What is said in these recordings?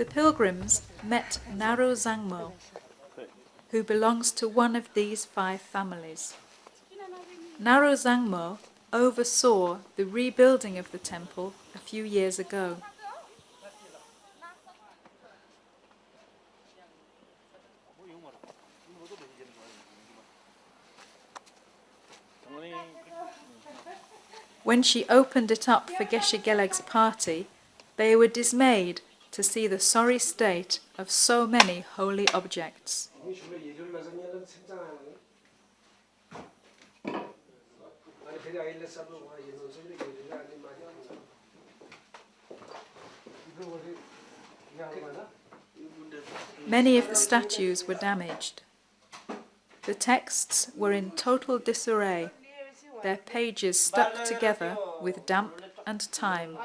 The pilgrims met Mardzang, who belongs to one of these 5 families. Mardzang oversaw the rebuilding of the temple a few years ago. When she opened it up for Geshe party, they were dismayed to see the sorry state of so many holy objects. Many of the statues were damaged. The texts were in total disarray, their pages stuck together with damp and time.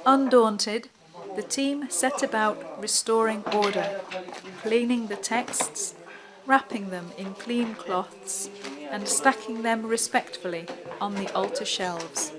Undaunted, the team set about restoring order, cleaning the texts, wrapping them in clean cloths, and stacking them respectfully on the altar shelves.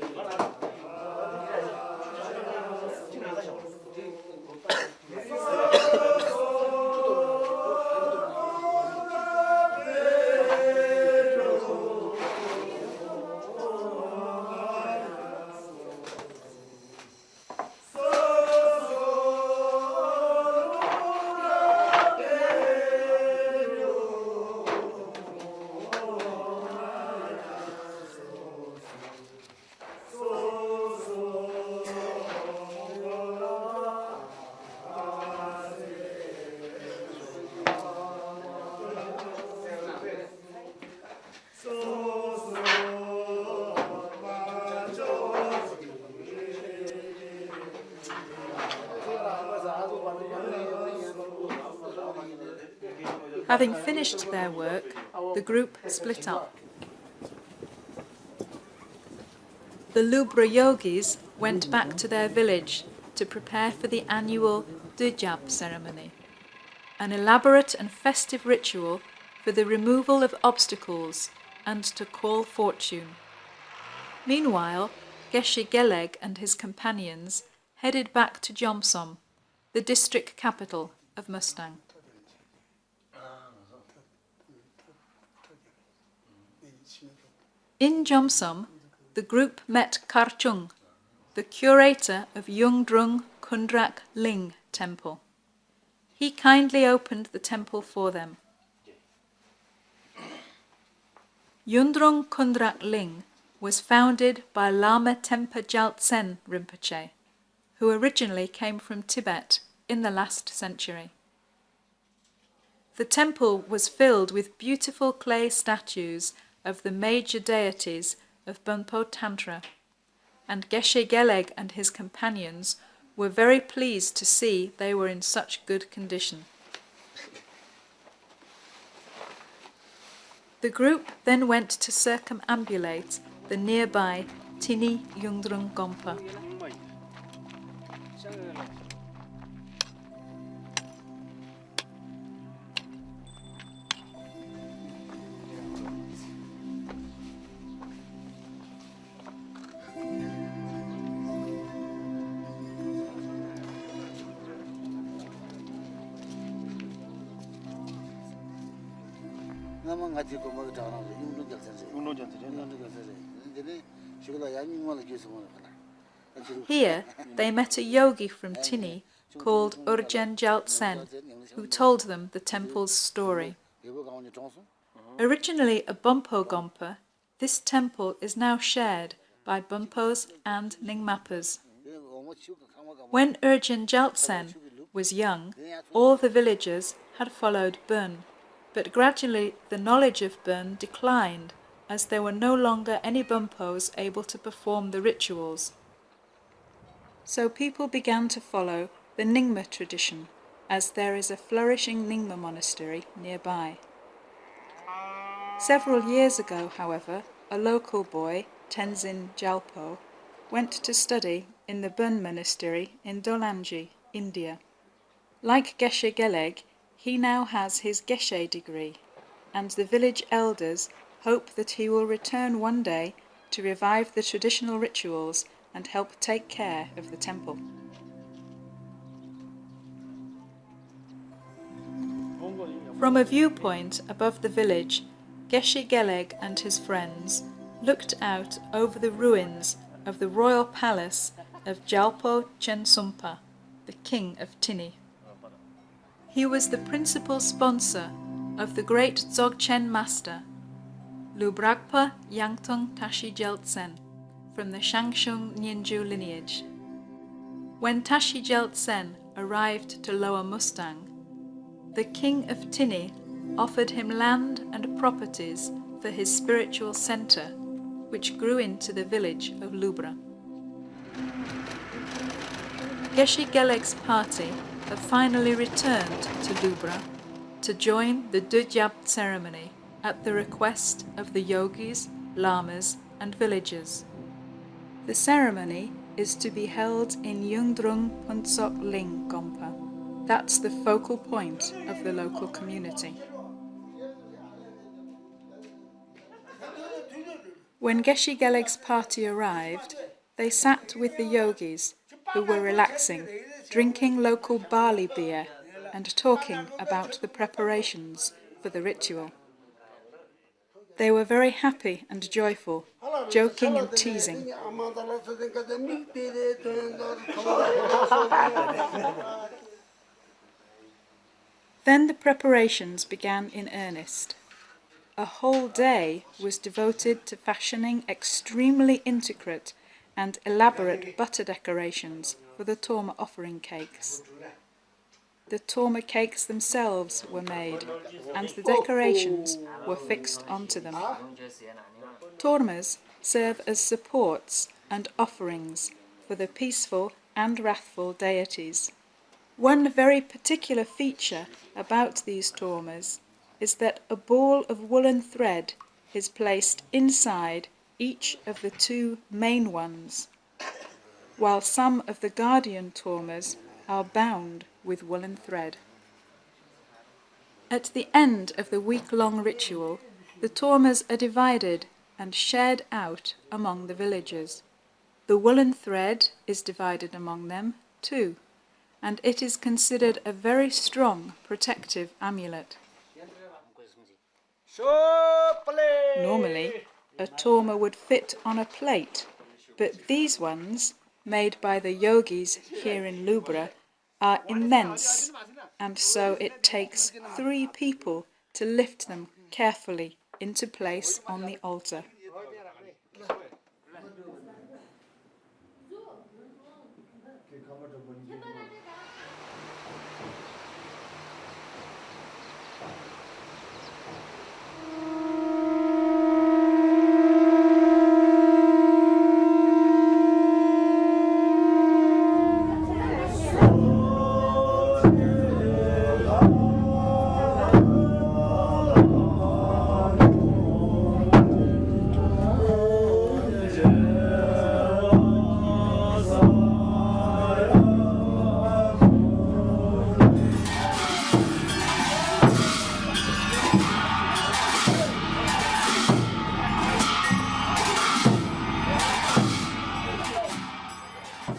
Having finished their work, the group split up. The Lubra yogis went back to their village to prepare for the annual Dujab ceremony, an elaborate and festive ritual for the removal of obstacles and to call fortune. Meanwhile, Geshe Gelek and his companions headed back to Jomsom, the district capital of Mustang. In Jomsom, the group met Karchung, the curator of Yungdrung Kundrak Ling temple. He kindly opened the temple for them. Yungdrung Kundrak Ling was founded by Lama Tempa Gyaltsen Rinpoche, who originally came from Tibet in the last century. The temple was filled with beautiful clay statues of the major deities of Bönpo Tantra, and Geshe Gelek and his companions were very pleased to see they were in such good condition. The group then went to circumambulate the nearby Tini Yungdrung Gompa. Here they met a yogi from Tini called Urgen Gyaltsen, who told them the temple's story. Originally a Bönpo Gompa, this temple is now shared by Bönpos and Nyingmapas. When Urgen Gyaltsen was young, all the villagers had followed Bön, but gradually the knowledge of Bön declined as there were no longer any Bönpos able to perform the rituals. So people began to follow the Nyingma tradition, as there is a flourishing Nyingma monastery nearby. Several years ago, however, a local boy, Tenzin Gyalpo, went to study in the Bön monastery in Dholangi, India. Like Geshe Gelek, he now has his Geshe degree, and the village elders hope that he will return one day to revive the traditional rituals and help take care of the temple. From a viewpoint above the village, Geshe Gelek and his friends looked out over the ruins of the royal palace of Gyalpo Chensumpa, the king of Tini. He was the principal sponsor of the great Dzogchen master, Lubragpa Yangtung Tashi Gyaltsen, from the Shangshung Nyenju lineage. When Tashi Gyaltsen arrived to Lower Mustang, the king of Tini offered him land and properties for his spiritual center, which grew into the village of Lubra. Geshe Gelek's party have finally returned to Lubra to join the Dudyab ceremony at the request of the yogis, lamas and villagers. The ceremony is to be held in Yungdrung Puntsok Ling Gompa. That's the focal point of the local community. When Geshe Gelek's party arrived, they sat with the yogis, who were relaxing, drinking local barley beer and talking about the preparations for the ritual. They were very happy and joyful, joking and teasing. Then the preparations began in earnest. A whole day was devoted to fashioning extremely intricate and elaborate butter decorations for the Torma offering cakes. The Torma cakes themselves were made, and the decorations were fixed onto them. Tormas serve as supports and offerings for the peaceful and wrathful deities. One very particular feature about these tormas is that a ball of woolen thread is placed inside each of the two main ones, while some of the guardian tormas are bound with woolen thread. At the end of the week-long ritual, the tormas are divided and shared out among the villagers. The woolen thread is divided among them too, and it is considered a very strong protective amulet. Normally, a torma would fit on a plate, but these ones, made by the yogis here in Lubra, are immense, and so it takes 3 people to lift them carefully into place on the altar.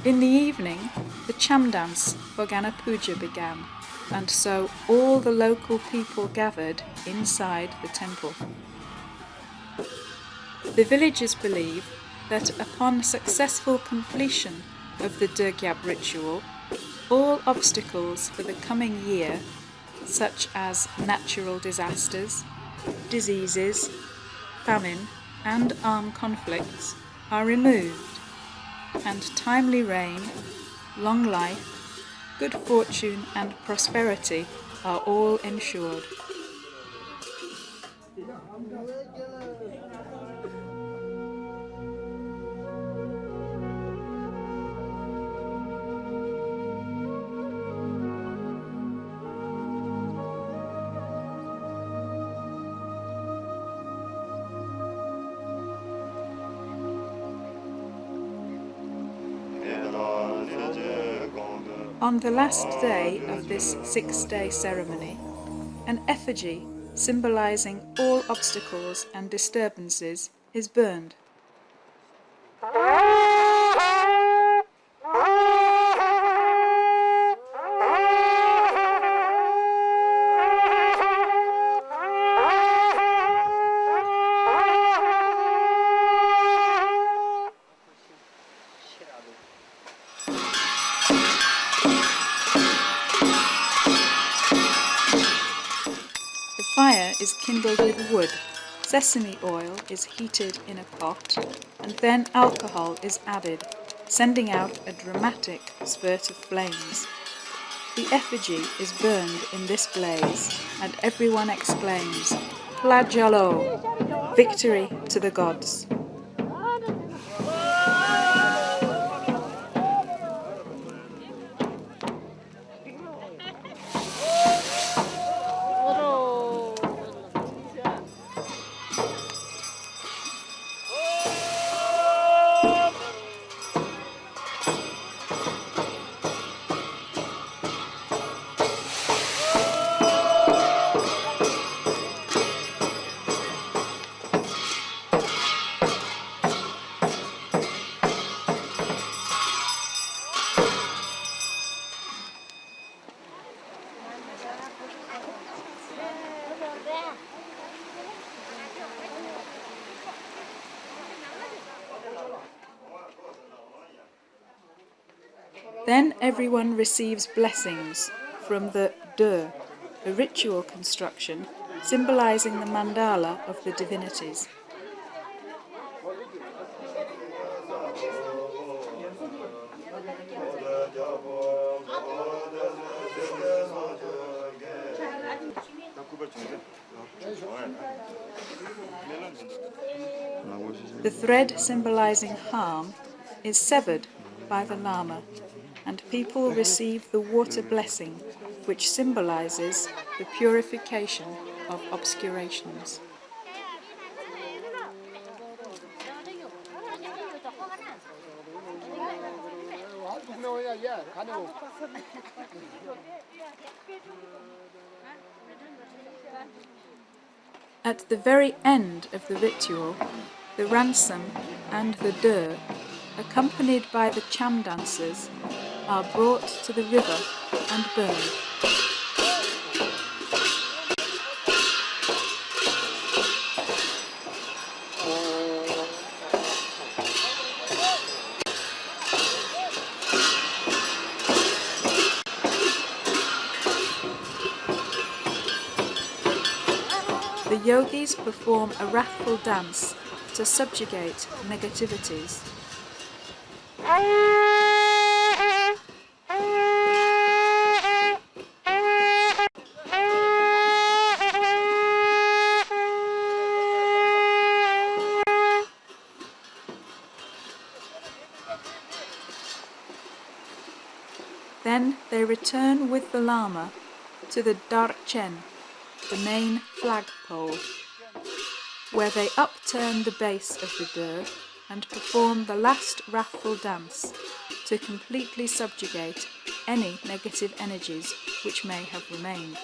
In the evening, the cham dance for Gana Puja began, and so all the local people gathered inside the temple. The villagers believe that upon successful completion of the Dugyab ritual, all obstacles for the coming year, such as natural disasters, diseases, famine and armed conflicts, are removed, and timely rain, long life, good fortune and prosperity are all ensured. On the last day of this 6-day ceremony, an effigy symbolizing all obstacles and disturbances is burned. is kindled with wood, sesame oil is heated in a pot, and then alcohol is added, sending out a dramatic spurt of flames. The effigy is burned in this blaze, and everyone exclaims, "Flagelo! Victory to the gods!" Then everyone receives blessings from the De, a ritual construction symbolizing the mandala of the divinities. The thread symbolizing harm is severed by the Lama, and people receive the water blessing, which symbolizes the purification of obscurations. At the very end of the ritual, the ransom and the dur, accompanied by the cham dancers, are brought to the river and burned. The yogis perform a wrathful dance to subjugate negativities. Then they return with the Lama to the Darchen, the main flagpole, where they upturn the base of the dur and perform the last wrathful dance to completely subjugate any negative energies which may have remained.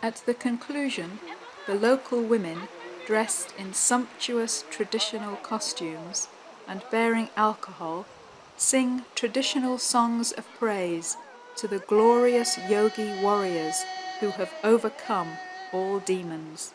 At the conclusion, the local women, dressed in sumptuous traditional costumes and bearing alcohol, sing traditional songs of praise to the glorious yogi warriors who have overcome all demons.